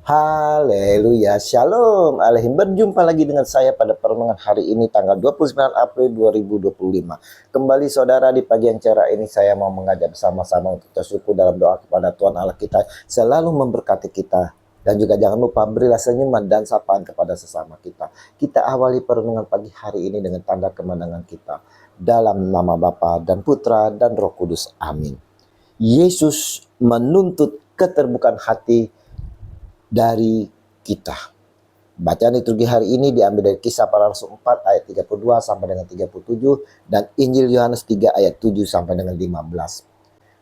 Haleluya, Shalom Alaikum. Berjumpa lagi dengan saya pada perenungan hari ini tanggal 29 April 2025. Kembali saudara, di pagi yang cerah ini saya mau mengajak bersama-sama untuk tersyukur dalam doa kepada Tuhan Allah kita selalu memberkati kita. Dan juga jangan lupa berilah senyuman dan sapaan kepada sesama kita. Kita awali perenungan pagi hari ini dengan tanda kemenangan kita. Dalam nama Bapa dan Putra dan Roh Kudus. Amin. Yesus menuntut keterbukaan hati dari kita. Bacaan liturgi hari ini diambil dari Kisah Para Rasul 4 ayat 32 sampai dengan 37 dan Injil Yohanes 3 ayat 7 sampai dengan 15.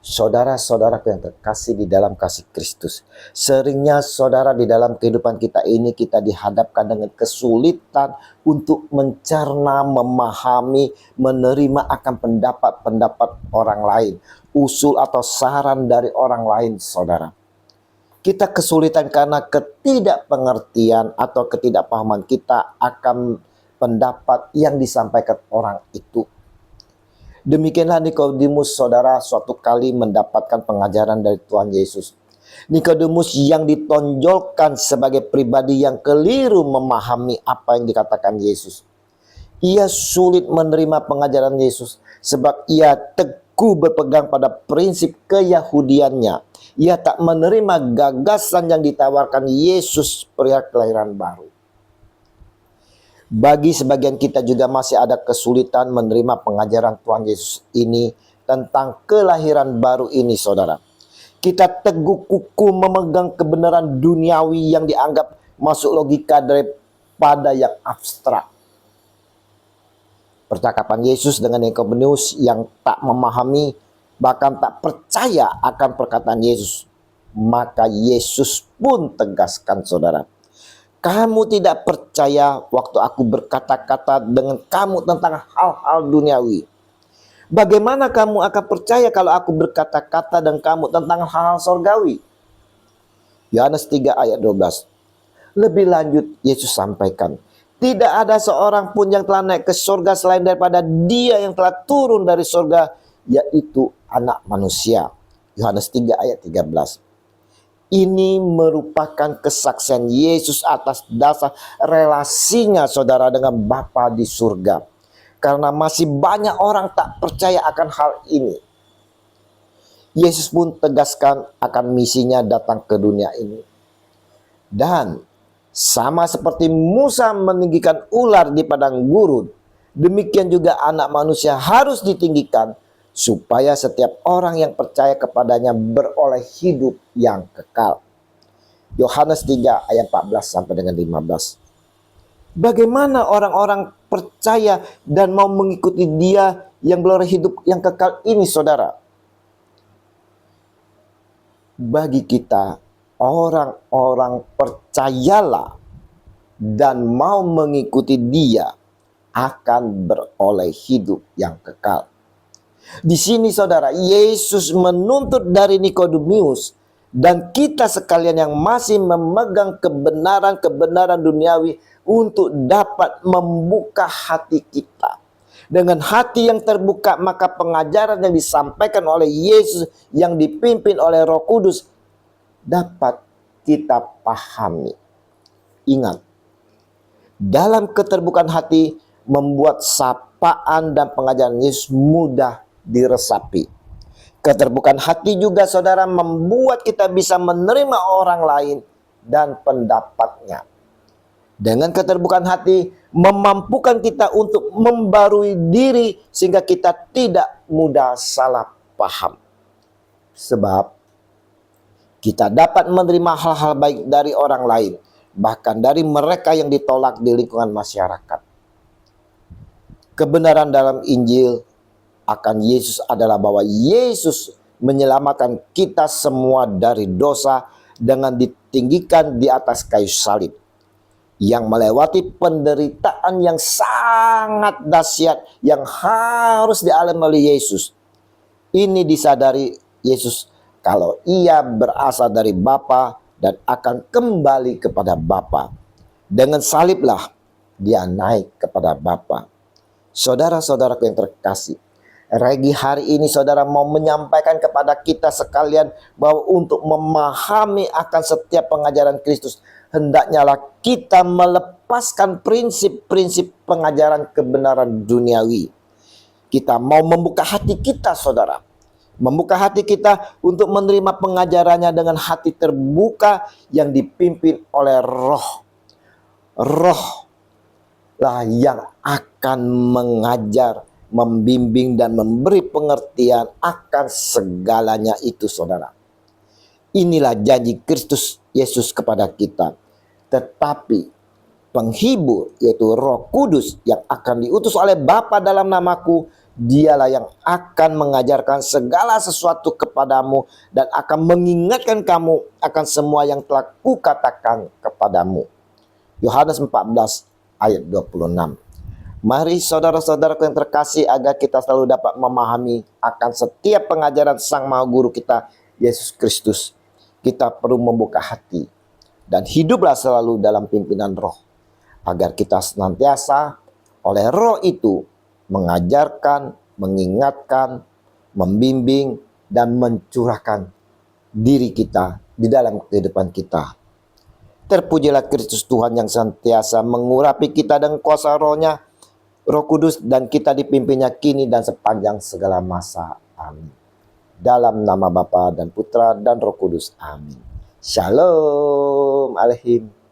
Saudara-saudaraku yang terkasih di dalam kasih Kristus, seringnya saudara di dalam kehidupan kita ini kita dihadapkan dengan kesulitan untuk mencerna, memahami, menerima akan pendapat-pendapat orang lain, usul atau saran dari orang lain, saudara. Kita kesulitan karena ketidakpengertian atau ketidakpahaman kita akan pendapat yang disampaikan orang itu. Demikianlah Nikodemus, saudara, suatu kali mendapatkan pengajaran dari Tuhan Yesus. Nikodemus yang ditonjolkan sebagai pribadi yang keliru memahami apa yang dikatakan Yesus. Ia sulit menerima pengajaran Yesus sebab ia teguh berpegang pada prinsip keyahudiannya. Ia tak menerima gagasan yang ditawarkan Yesus perihal kelahiran baru. Bagi sebagian kita juga masih ada kesulitan menerima pengajaran Tuhan Yesus ini tentang kelahiran baru ini, saudara. Kita teguh kukuh memegang kebenaran duniawi yang dianggap masuk logika daripada yang abstrak. Percakapan Yesus dengan Nikodemus yang tak memahami, bahkan tak percaya akan perkataan Yesus. Maka Yesus pun tegaskan, saudara. Kamu tidak percaya waktu aku berkata-kata dengan kamu tentang hal-hal duniawi. Bagaimana kamu akan percaya kalau aku berkata-kata dan kamu tentang hal-hal sorgawi? Yohanes 3 ayat 12. Lebih lanjut Yesus sampaikan, tidak ada seorang pun yang telah naik ke surga selain daripada Dia yang telah turun dari surga, yaitu Anak Manusia. Yohanes 3 ayat 13. Ini merupakan kesaksian Yesus atas dasar relasinya, saudara, dengan Bapa di surga. Karena masih banyak orang tak percaya akan hal ini. Yesus pun tegaskan akan misinya datang ke dunia ini. Dan sama seperti Musa meninggikan ular di padang gurun, demikian juga Anak Manusia harus ditinggikan, supaya setiap orang yang percaya kepadanya beroleh hidup yang kekal. Yohanes 3 ayat 14 sampai dengan 15. Bagaimana orang-orang percaya dan mau mengikuti Dia yang beroleh hidup yang kekal ini, saudara? Bagi kita, orang-orang percayalah dan mau mengikuti Dia akan beroleh hidup yang kekal. Di sini, saudara, Yesus menuntut dari Nikodemus dan kita sekalian yang masih memegang kebenaran-kebenaran duniawi untuk dapat membuka hati kita. Dengan hati yang terbuka, maka pengajaran yang disampaikan oleh Yesus yang dipimpin oleh Roh Kudus dapat kita pahami. Ingat, dalam keterbukaan hati membuat sapaan dan pengajaran Yesus mudah diresapi. Keterbukaan hati juga, saudara, membuat kita bisa menerima orang lain dan pendapatnya. Dengan keterbukaan hati memampukan kita untuk membarui diri sehingga kita tidak mudah salah paham. Sebab kita dapat menerima hal-hal baik dari orang lain, bahkan dari mereka yang ditolak di lingkungan masyarakat. Kebenaran dalam Injil akan Yesus adalah bahwa Yesus menyelamatkan kita semua dari dosa dengan ditinggikan di atas kayu salib, yang melewati penderitaan yang sangat dahsyat yang harus dialami oleh Yesus. Ini disadari Yesus kalau ia berasal dari Bapa dan akan kembali kepada Bapa. Dengan saliblah dia naik kepada Bapa. Saudara-saudaraku yang terkasih, Regi hari ini saudara mau menyampaikan kepada kita sekalian bahwa untuk memahami akan setiap pengajaran Kristus, hendaknya kita melepaskan prinsip-prinsip pengajaran kebenaran duniawi. Kita mau membuka hati kita saudara, membuka hati kita untuk menerima pengajarannya dengan hati terbuka yang dipimpin oleh Roh. Roh lah yang akan mengajar, membimbing dan memberi pengertian akan segalanya itu saudara. Inilah janji Kristus Yesus kepada kita. Tetapi penghibur yaitu Roh Kudus yang akan diutus oleh Bapa dalam namaku, dialah yang akan mengajarkan segala sesuatu kepadamu dan akan mengingatkan kamu akan semua yang telah kukatakan kepadamu. Yohanes 14 ayat 26. Mari saudara-saudaraku yang terkasih, agar kita selalu dapat memahami akan setiap pengajaran Sang Maha Guru kita, Yesus Kristus. Kita perlu membuka hati dan hiduplah selalu dalam pimpinan Roh, agar kita senantiasa oleh Roh itu mengajarkan, mengingatkan, membimbing, dan mencurahkan diri kita di dalam kehidupan kita. Terpujilah Kristus Tuhan yang senantiasa mengurapi kita dengan kuasa Roh-Nya, Roh Kudus, dan kita dipimpinnya kini dan sepanjang segala masa. Amin. Dalam nama Bapa dan Putra dan Roh Kudus. Amin. Shalom Alehim.